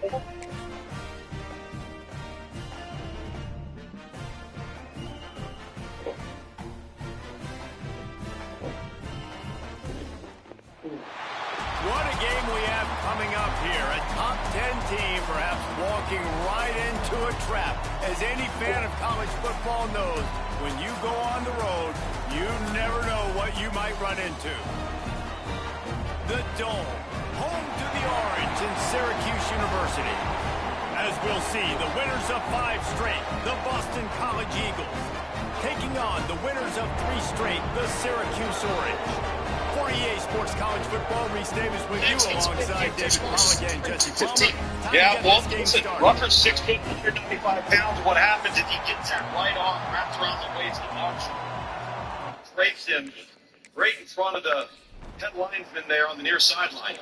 What a game we have coming up here. A top 10 team perhaps walking right into a trap. As any fan of college football knows, when you go on the road, you never know what you might run into. The Dome, home to the Orange in Syracuse University. As we'll see, the winners of 5 straight, the Boston College Eagles, taking on the winners of 3 straight, the Syracuse Orange. For EA Sports College Football, Reese Davis with you alongside David Pollack and Jesse Palmer. Yeah, well, listen, Rutgers 6 feet, 195 pounds. What happens if he gets that right arm wrapped around the waist of Archer? Drapes him right in front of the head linesman there on the near sideline.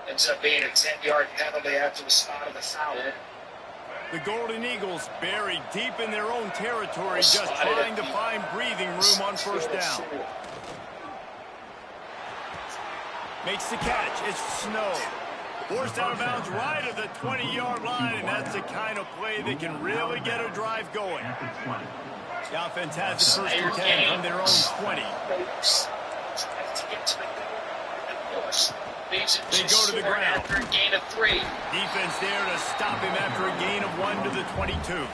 Ends up being a 10-yard penalty after the start of the foul. The Golden Eagles buried deep in their own territory, just trying to find breathing room on first down. Makes the catch. It's Snow. Forced out of bounds right at the 20-yard line, and that's the kind of play that can really get a drive going. The offense has the first and 10 from their own 20. They go to the ground. After a gain of 3. Defense there to stop him after a gain of 1 to the 22.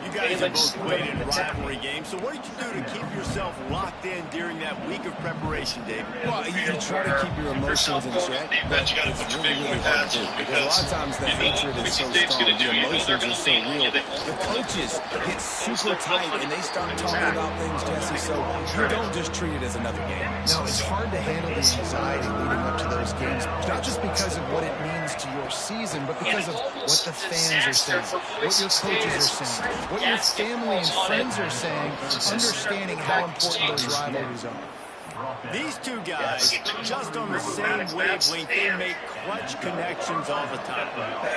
You guys have both played in rivalry games, so what did you do to keep yourself locked in during that week of preparation, David? Well, you try to keep your emotions in check, but it's really hard to do. Because a lot of times the hatred is so strong, the emotions are so real. The coaches get super tight, and they start talking about things, Jesse, so you don't just treat it as another game. No, it's hard to handle the anxiety leading up to those games, not just because of what it means to your season, but because of what the fans are saying, what your coaches are saying, what your family and friends are saying, understanding how important those rivalries are. These two guys, just on the same wavelength, they make clutch connections all the time.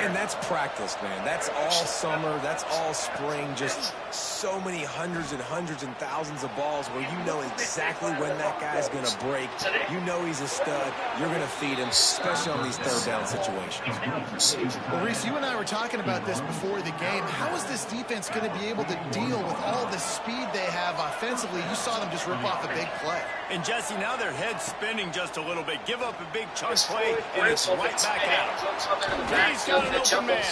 And that's practice, man. That's all summer. That's all spring. Just so many hundreds and thousands of balls where you know exactly when that guy's going to break. You know he's a stud. You're going to feed him, especially on these third down situations. Well, Reese, you and I were talking about this before the game. How is this defense going to be able to deal with all the speed they have offensively? You saw them just rip off a big play. And Jesse, now their head's spinning just a little bit. Give up a big chunk play, and it's right back out. He's got an open man.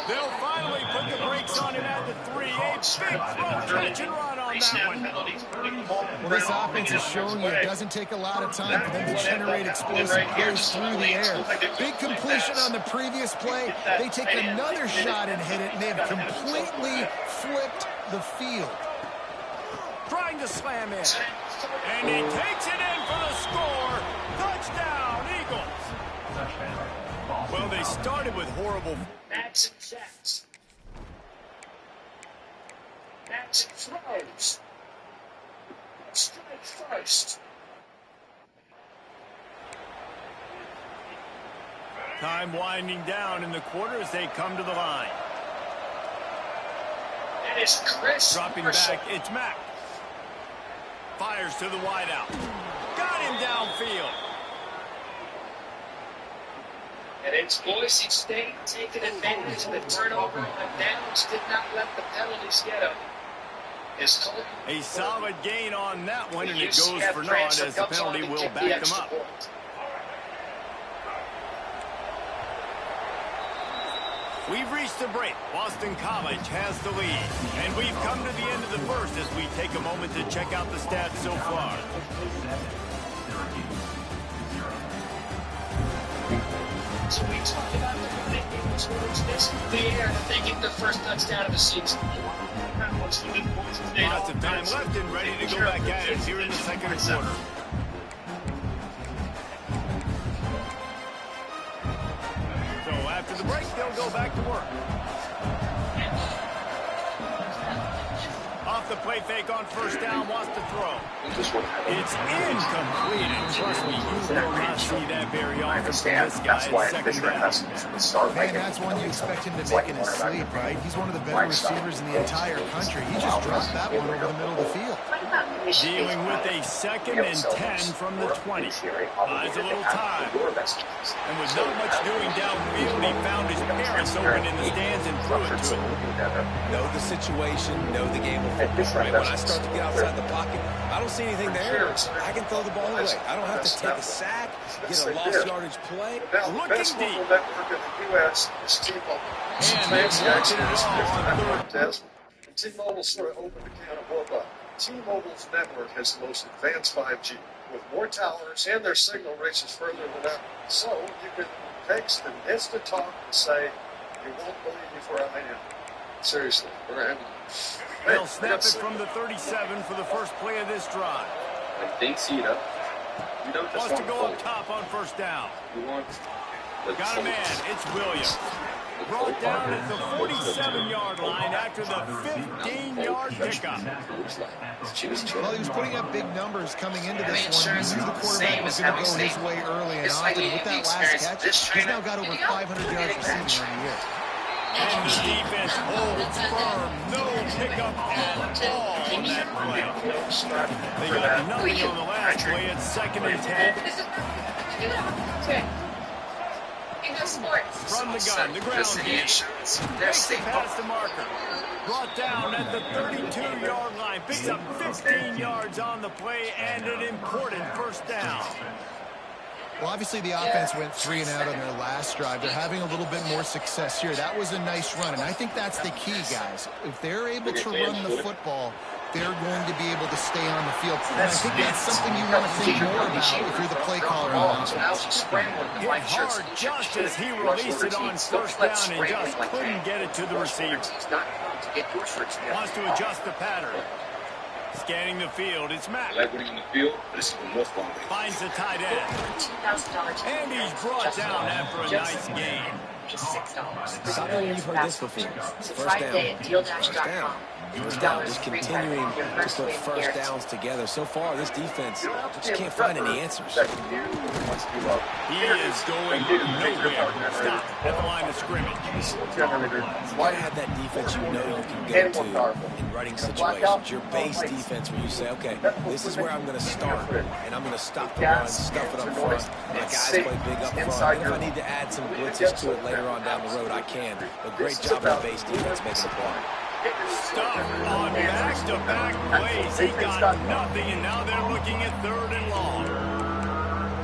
They'll finally put the brakes on him at the 3. A big throw, catch and run on that one. Well, this offense is showing you it doesn't take a lot of time for them to generate explosive plays through the air. Big completion on the previous play. They take another shot and hit it, and they have completely flipped the field. Trying to slam in. And he takes it in for the score. Touchdown, Eagles. Well, they started with horrible. Maxon checks. Maxon throws. Strike first. Time winding down in the quarter as they come to the line. And it's Chris. Dropping back, it's Mack. Fires to the wideout. Got him downfield. And it's Boise State taking advantage of the turnover on downs. Did not let the penalties get him. A solid gain on that one, and it goes for naught as the penalty will back them up. We've reached the break. Boston College has the lead. And we've come to the end of the first as we take a moment to check out the stats so far. So we talked about the Eagles this the air that they get their first touchdown of the season. Lots of time left and ready to go back at it here in the second quarter. So after the break, they'll go back to work. Off the play fake on first down, wants to throw. It's incomplete, and trust me, you will not see that very often from this guy at second down. Man, that's one you expect him to make in his sleep, right? He's one of the better receivers in the entire country. He just dropped that one over the middle of the field. Dealing with a 2nd and 10 from the 20. Buys a little time. And with not much doing downfield, he found his parents open in the stands and threw it to him. Know the situation, know the game of football. Right? When I start to get outside the pocket, I don't see anything there. I can throw the ball away. I don't have to take a sack, get a lost yardage play. Looking deep. Network in the U.S. is T-Mobile. And they're working it all on 3rd. T-Mobile sort of opened the can of worms up. T-Mobile's network has the most advanced 5G with more towers, and their signal reaches further than ever. So you can text and instant talk and say, "You won't believe me where I am." Seriously, we're having. They'll snap it from the 37 for the first play of this drive. Wants Wants to go up top on 1st down. Got a man. It's Williams. Brought down at the 47-yard line after the 15-yard pickup. Well, he was putting up big numbers coming into this one. He knew the quarterback was going to go his way early and often. With that last catch, he's now got over 500 yards receiving on the year. And the defense holds firm. No pickup at all on that play. They got nothing on the last play. It's 2nd and 10. From the gun, the ground game. Makes the pass to Marker. Brought down at the 32-yard line. Picks up 15 yards on the play and an important 1st down. Well, obviously the offense went 3 and out on their last drive. They're having a little bit more success here. That was a nice run, and I think that's the key, guys. If they're able to run the football, they're going to be able to stay on the field. And I think that's something you want to think more about if you're the play caller on offense. Hit hard just as he released it on 1st down and just couldn't get it to the receiver. Wants to adjust the pattern. Scanning the field, it's Mack. Finds the tight end. And he's brought down after a nice gain. I know you've heard this before. 1st down. 1st down. First down, just continuing to put 1st downs together. So far, this defense just can't find any answers. He is going nowhere. Stop at the line of scrimmage. You gotta have that defense you know you can go to in running situations. Your base defense where you say, okay, this is where I'm going to start, and I'm going to stop the run, stuff it up front. My guys play big up front. And if I need to add some blitzes to it later on down the road, I can. But great job of the base defense making the play. Stuck on back-to-back plays. He got nothing, and now they're looking at 3rd and long.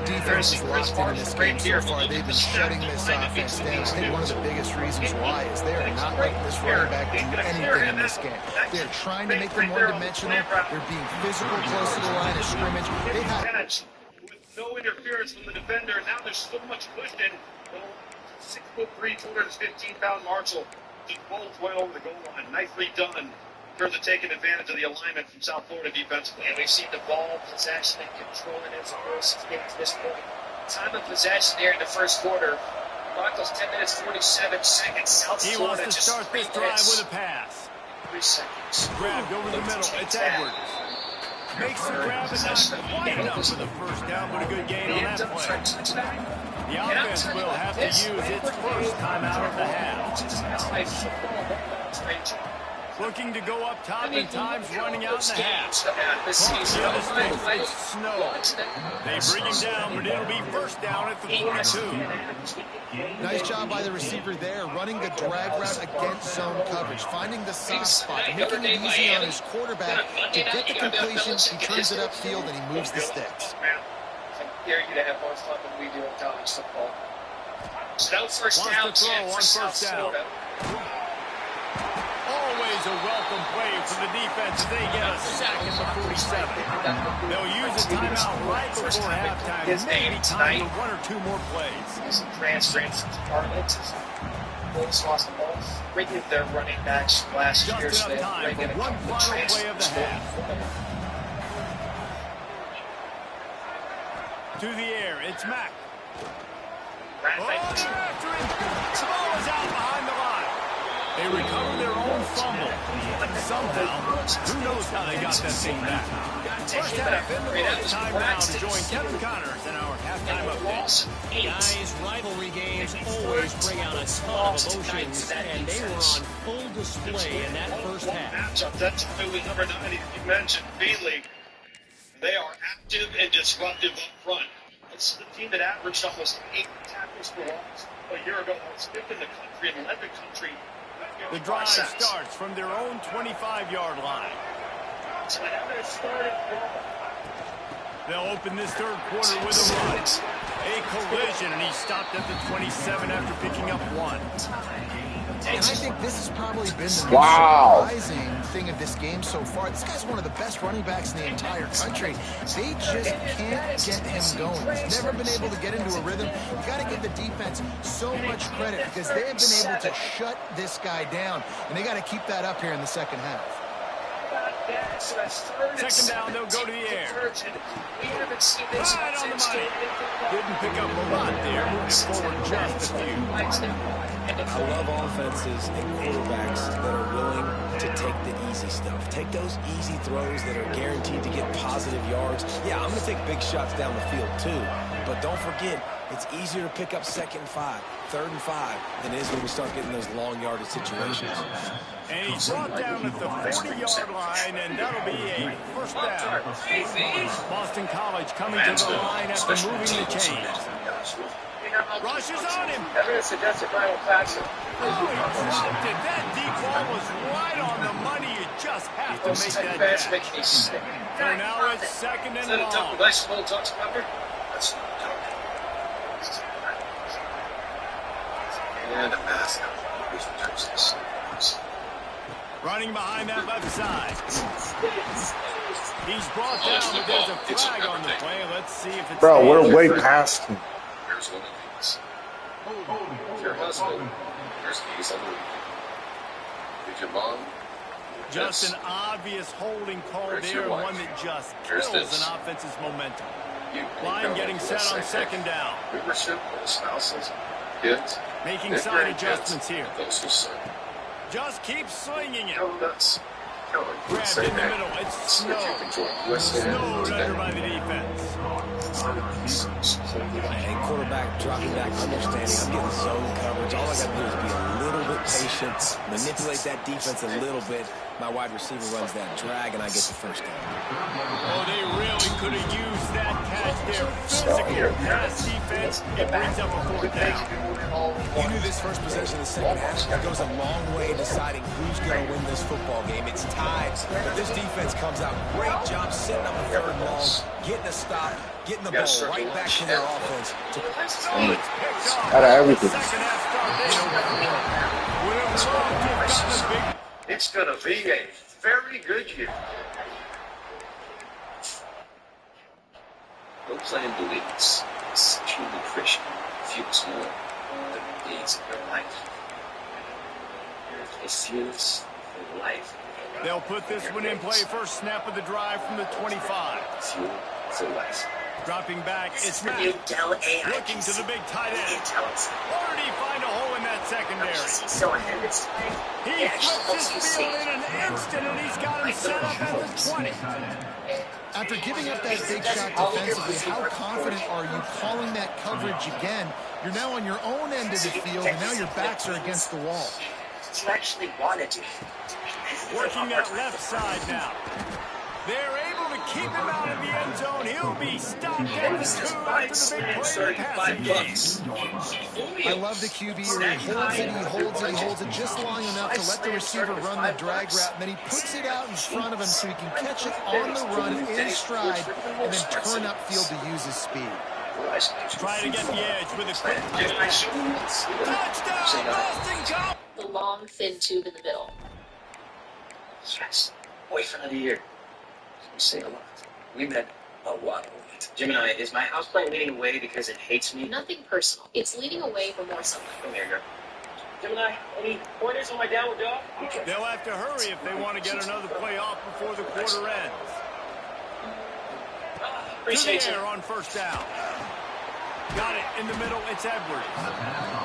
Defense is locked into this game so far. They've been shutting this offense down. I think one of the biggest reasons why is they're not letting this running back do anything in this game. They're trying to make them one-dimensional. They're being physical close to the line of scrimmage. They have with no interference from the defender. Now there's so much cushion. 6'3", 215-pound Marshall. Just bolts way over the goal line. Nicely done in terms of taking advantage of the alignment from South Florida defensively. And we've seen the ball, possession, and control in his first game to this point. Time of possession there in the 1st quarter. Broncos 10 minutes, 47 seconds. South He Florida wants to just start this drive with a pass. 3 seconds. Grabbed over the middle. It's Edwards. Makes the grab and not quite enough for the 1st down, but a good gain on that play. The offense will have to use its 1st timeout of the half. Looking to go up top, and time's running out in the half. Across the other sticks, it's Snow. They bring him down, but it'll be 1st down at the 42. nice job by the receiver there, running the drag route against zone coverage, finding the soft spot, making it easy on his quarterback to get the completion. He turns it upfield, and he moves the sticks. I dare you to have more fun than we do in college football. So that was 1st down, Wants to throw on 1st down. Always a welcome play for the defense as they get a sack at the 47. They'll use a timeout right before halftime. Maybe time for 1 or 2 more plays. Some transference department. Bulls lost the ball. Bringing their running backs last year. Just enough time for one final play of the half. To the air, it's Mack. Oh, they're after him. The ball is out behind the line. They recover their own fumble. Somehow, who knows how they got that thing back. 1st half in the books. Time now to join Kevin Connors in our halftime update. Guys, rivalry games always bring out a ton of emotions, and they were on full display in that 1st half. Matchup. That's who was number 90. You mentioned Bealey. They are active and disruptive up front. This is the team that averaged almost 8 tackles for loss a year ago. That's fifth in the country and led the country. The drive starts from their own 25-yard line. So another starting ball. They'll open this third quarter with a run. A collision, and he stopped at the 27 after picking up 1. And I think this has probably been the most surprising thing of this game so far. This guy's one of the best running backs in the entire country. They just can't get him going. He's never been able to get into a rhythm. You got to give the defense so much credit because they have been able to shut this guy down, and they got to keep that up here in the second half. Second down, they'll go to the air. We haven't seen this right on the money. Didn't pick up a lot there. Moving forward just a few. I love offenses and quarterbacks that are willing to take the easy stuff. Take those easy throws that are guaranteed to get positive yards. Yeah, I'm going to take big shots down the field too. But don't forget, it's easier to pick up 2nd and 5, 3rd and 5 than it is when we start getting those long yardage situations. And he's brought down at the 40-yard line, and that'll be a first down. Boston College coming to the line after moving the chains. Rushes on him. Evidence suggests a final pass. Oh, he dropped it. That deep ball was right on the money. You just have to make that catch. So now it's 2nd and long. Nice full touch cover. And a pass. Running behind that left side. He's brought down, but there's a flag on the play. Let's see if it's... Bro, we're way past him. Here's one of these. Your husband. There's these under. Did your mom? Just an obvious holding call there, and one that just kills an offense's momentum. Line getting set on 2nd down. Membership, spouses, kids. Making side adjustments here. Those who serve. Just keep slinging it. Count us. Count on you. Grabbed in the middle. It's snowed. Snowed under by the defense. And quarterback dropping back, understanding. I'm getting zone coverage. All I got to do is be a little bit patient, manipulate that defense a little bit. My wide receiver runs that drag, and I get the first down. Oh, they really could have used that catch there. Physical pass defense. It brings up a 4th down. You knew this first possession of the second half. That goes a long way in deciding who's going to win this football game. It's tied, but this defense comes out. Great job setting up a 3rd and long, getting a stop, getting the ball right back to their offense. Out of everything. Second half start. It's going to be a very good year. Go play in the leagues. Sexual nutrition fuels more than the needs of your life. It fuels for life. They'll put this one in play. First snap of the drive from the 25. Fuel for life. Dropping back, it's Matt. Looking to the big tight end. Where did he find a hole in that secondary? He flips his field in an instant, and he's got him set up at the 20. After giving up that big shot defensively, how confident are you calling that coverage again? You're now on your own end of the field, and now your backs are against the wall. You actually wanted to. Working that left side now. They're able to keep him out of the end zone. He'll be stopped at the 2 after the big play in the passing game. I love the QB. He holds it just long enough to let the receiver run the drag route, and then he puts it out in front of him so he can catch it on the run in stride and then turn upfield to use his speed. Try to get the edge with a quick touchdown, Boston College. The long, thin tube in the middle. Yes. Boyfriend of the year. We say a lot. We met a lot of it. Gemini, is my house plant leading away because it hates me? Nothing personal. It's leading away from more sunlight. Come here, girl. Gemini, any pointers on my downward dog? Okay. They'll have to hurry if they want to get another play off before the quarter ends. Appreciate to the you. air on first down. Got it in the middle. It's Edwards.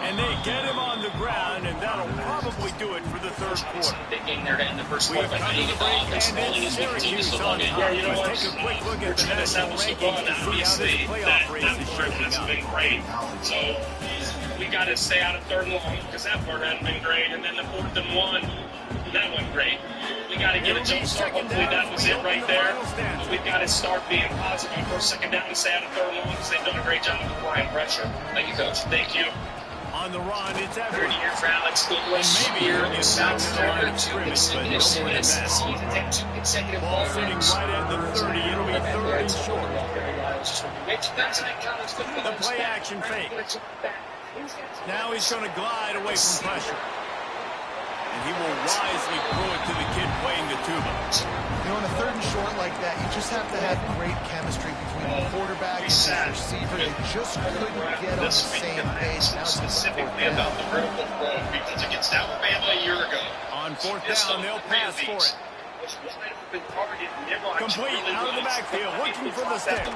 And they get him on the ground, and that'll probably do it for the third quarter. Big game there to end the first We've quarter. come to the break, and it's Syracuse on top. Yeah, you know what? Let's take a quick look at the national rankings to see how this playoff race is shaping up. Been great. So we got to stay out of 3rd and long because that part hadn't been great. And then the 4th and 1, that went great. We got to get a jump start. Hopefully that was it right there. We we've got to start being positive for second down and stay out of third and long because they've done a great job of applying pressure. Thank you, Coach. Thank you. On the run, it's Third Everett. year for Alex English. Maybe Here you're in in the South the line Florida, of two scrimmage, but consecutive don't worry minutes. about it. He's taken two consecutive Ball ball sitting runs. right at the 30. It'll be third and short. The play action fake. Now he's going to glide away from pressure. And he will wisely throw it to the kid playing the tuba. You know, on a third and short like that, you just have to have great chemistry between the quarterback and the receiver. They just couldn't get on the same page. Now it's specifically about the vertical throw because against Alabama a year ago. On fourth down, they'll pass for it. Complete out of the backfield, looking for the sticks.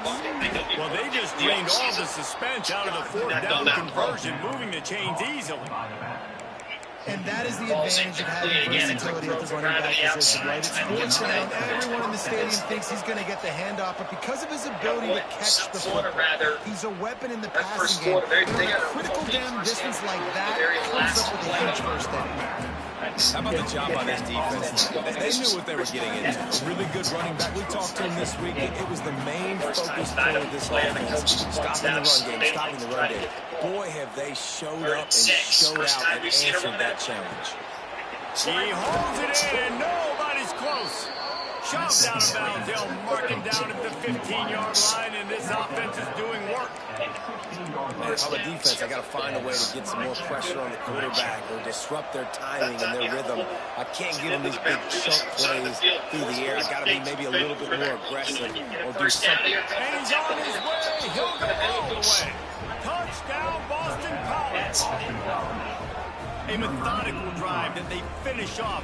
Well, they just drained all the suspense out of the fourth down conversion, moving the chains easily. And that is the advantage of having versatility at the running back position, right? It's fourth down. Everyone in the stadium thinks he's going to get the handoff, but because of his ability to catch the football, he's a weapon in the passing game. But on a critical down distance like that, comes up with a huge first down. How about the job by this defense? They knew what they were getting into. A really good running back. We talked to him this week. It was the main focus point of this offense. Stopping the run game, stopping the run game. Boy, have they showed up and showed out and answered that challenge. He holds it in, and nobody's close. Shoved out of bounds. They'll mark him down at the 15-yard line, and this offense is doing work. Man, if I'm a defense, I got to find a way to get some more pressure on the quarterback or disrupt their timing and their rhythm. I can't give them these big chunk plays through the air. I got to be maybe a little bit more aggressive or do something. And he's on his way. He'll go all the way. Touchdown, Boston College. A methodical drive that they finish off.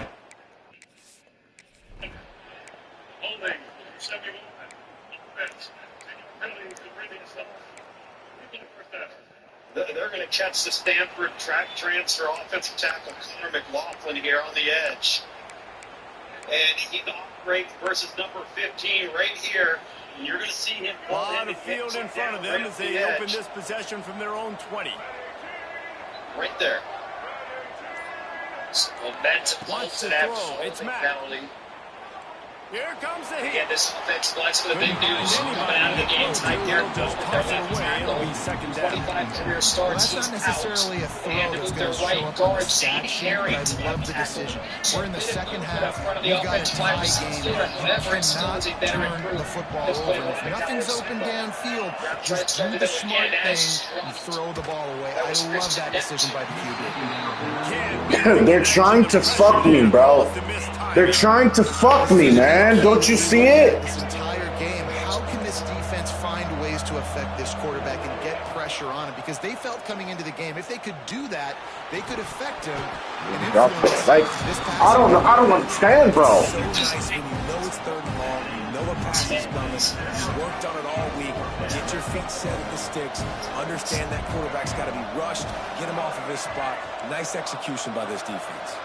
They're going to catch the Stanford track transfer offensive tackle Connor McLaughlin here on the edge. And he operates versus number 15 right here. And you're going to see him. A lot of field in front of them as they open this possession from their own 20. Right there. Momentum. Wants to throw. It's Matt. Here comes the hit. Yeah, this offense blessed with the big news coming out of the game tonight. Derek Doak, their left tackle, 25 career starts. Well, that's not necessarily a throw that's going to show up on the stat sheet, but I love the decision. We're in the second half. We've got a tie game. You cannot turn the football over. If nothing's open downfield, just do the smart thing and throw the ball away. I love that decision by the QB. They're trying to fuck me, bro. They're trying to fuck me, man. Don't you see it? This entire game, how can this defense find ways to affect this quarterback and get pressure on him? Because they felt coming into the game, if they could do that, they could affect him. And Like, I don't understand, bro. So nice when you know it's third and long, you know a pass is coming, you worked on it all week, get your feet set at the sticks, understand that quarterback's got to be rushed, get him off of his spot. Nice execution by this defense.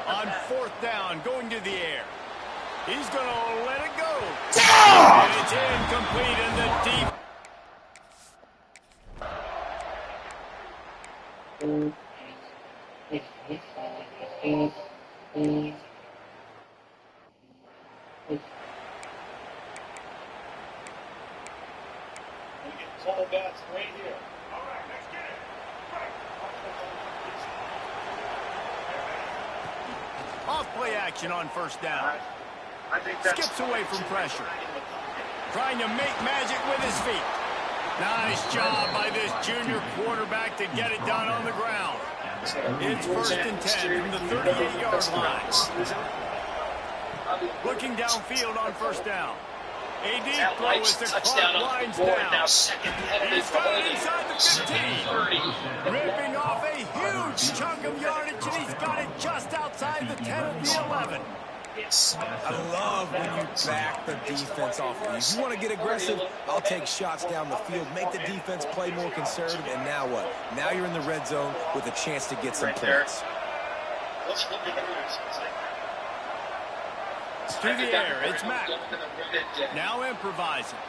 On fourth down, going to the air. He's going to let it go. And it's incomplete in the deep. Fullbacks right here. Off play action on first down. Skips away from pressure. Trying to make magic with his feet. Nice job by this junior quarterback to get it done on the ground. It's first and 10 from the 38-yard line. Looking downfield on first down. A deep throw as the clock winds down. He's got it inside the 15. Ripping off a huge chunk of yardage, and he's got it just outside the 10 of the 11. I love when you back the defense off of you. If you want to get aggressive, I'll take shots down the field, make the defense play more conservative, and now what? Now you're in the red zone with a chance to get some points. Through the air, it's Mack. Now improvising.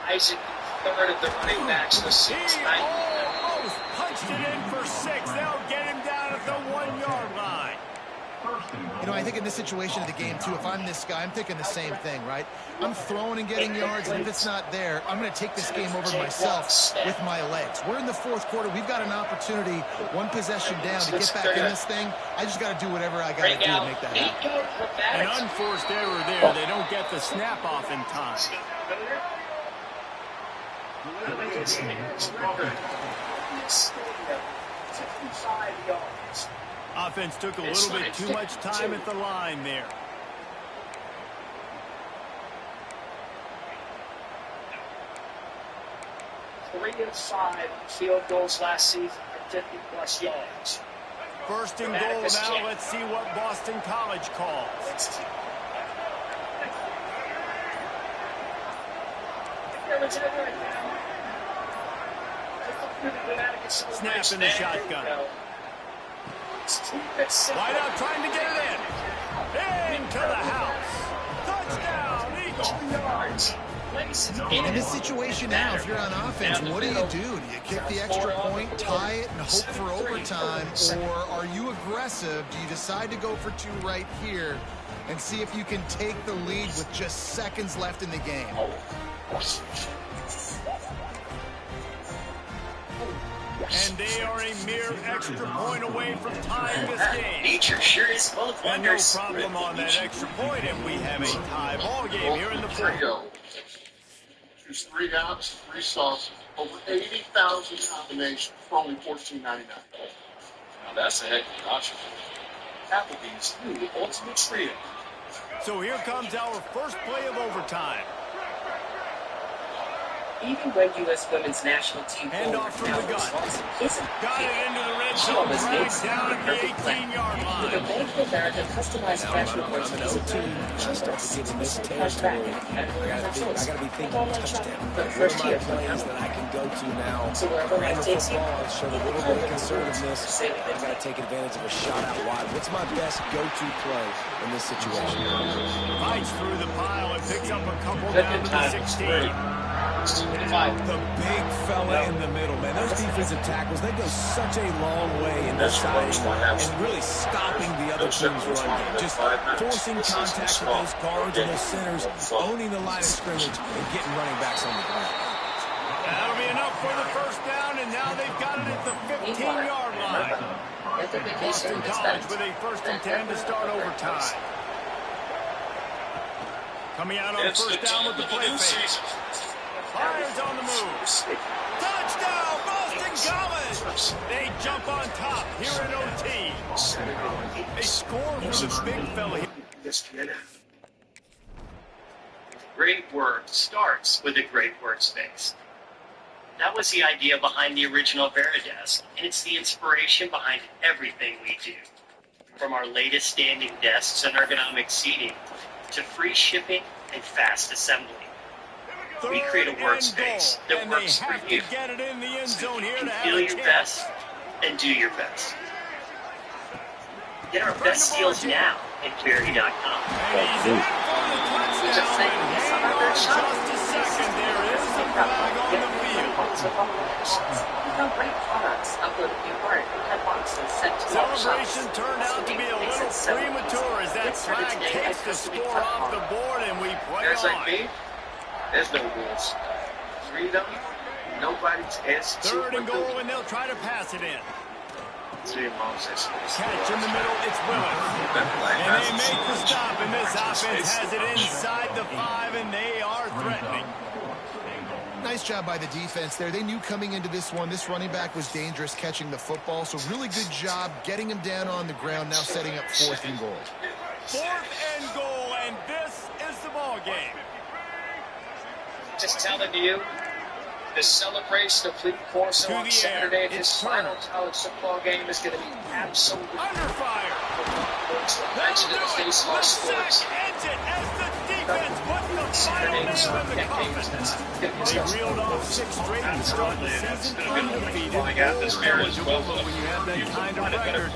Isaac, third of the running backs for 6. He almost punched it in for 6. They'll get him down at the 1-yard line. You know, I think in this situation of the game, too, if I'm this guy, I'm thinking the same thing, right? I'm throwing and getting yards, and if it's not there, I'm going to take this game over myself with my legs. We're in the fourth quarter. We've got an opportunity, one possession down, to get back in this thing. I just got to do whatever I got to do to make that happen. An unforced error there. They don't get the snap off in time. Offense took a little bit too much time at the line there. Three of 5 field goals last season for 50-plus yards. First and goal now. Let's see what Boston College calls. Snap in the shotgun. Wide out trying to get it in. Into the house. Touchdown, Eagles. In this situation now, if you're on offense, what do? Do you kick the extra point, tie it, and hope for overtime, or are you aggressive? Do you decide to go for 2 right here and see if you can take the lead with just seconds left in the game? And they are a mere extra point away from tying this game. Nature sure is full of And no wonders. problem on that extra point, and we have a tie ball game here in the fourth. Choose 3 outs, 3 sauces, over 80,000 combinations for only $14.99. Now that's a heck of an option. Applebee's new ultimate trio. So here comes our first play of overtime. Even when U.S. women's national team Hand off from the gun. Got it into the red zone. Dragged down at the 18-yard line. With a Bank of America customized cash rewards visit, I start to get in this territory. I gotta be thinking touchdown. What are my plans that I can go to now? So wherever life takes you, show a little bit of conservativeness. I gotta take advantage of a shot out wide. What's my best go-to play in this situation? Fights through the pile and picks up a couple down to the 16. The big fella in the middle, man. Those defensive tackles, they go such a long way in deciding and really stopping the other team's run game. Just forcing contact with those guards and those centers, owning the line of scrimmage, and getting running backs on the ground. That'll be enough for the first down, and now they've got it at the 15-yard line. Boston College with a 1st and 10 to start overtime. Coming out on first down with the play fake. Fires on the move. Touchdown, Boston College! They jump on top here in OT. They score for the big fella here. Great work starts with a great workspace. That was the idea behind the original Veridesk, and it's the inspiration behind everything we do. From our latest standing desks and ergonomic seating, to free shipping and fast assembly. We create a workspace that works for you, so you can feel your best and do your best. Get our best deals now at Berry.com. just saying, some of their shots. Great products uploaded new art and headboxes sent to all shops. Celebration turned out to be a little premature as that flag takes the score off the board and we play Guys on. like me, there's no rules. Freedom, nobody's asked to. 3rd and goal, and they'll try to pass it in. Catch in the middle, it's Willis. And they make the stop, and this offense has it inside the 5, and they are threatening. Nice job by the defense there. They knew coming into this one, this running back was dangerous catching the football, so really good job getting him down on the ground, now setting up 4th and goal. 4th and goal, and this is the ball game. Just telling you, the celebration of Lee Corso on Saturday, his final college football game, is going to be absolutely under fire. Imagine it if they saw scores. They reeled off 6 straight and started the season undefeated. Eligible, but when you have that kind of record,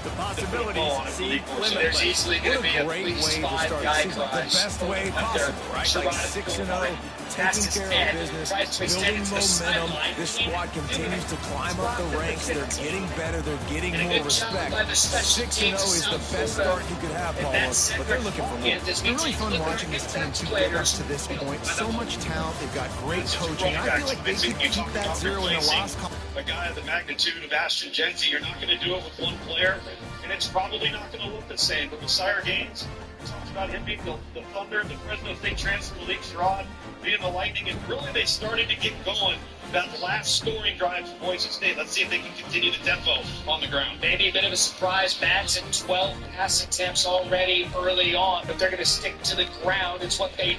the possibilities seem limitless. Easily going to be Great way to start the season, the best way possible, right? Like 6-0, past taking his care head, of business, tries to extend building it to the momentum. sideline. This squad continues to climb up the ranks. They're getting better. They're getting And a more good job respect. by the special 6-0 teams is the of best Florida. start you could have, And Paul. that's But they're looking for more. It's been really fun watching this team to get us to this point. So much talent. They've got great coaching. I feel like they could keep that 0 in the loss column. A guy of the magnitude of Ashton Genty, you're not going to do it with one player, and it's probably not going to look the same. But with Sire Gaines, we talked about him being the Thunder, the Fresno State transfer, Malik Sherrod being the Lightning, and really they started to get going that last scoring drive for Boise State. Let's see if they can continue the tempo on the ground. Maybe a bit of a surprise. Madsen, 12 pass attempts already early on, but they're going to stick to the ground. It's what they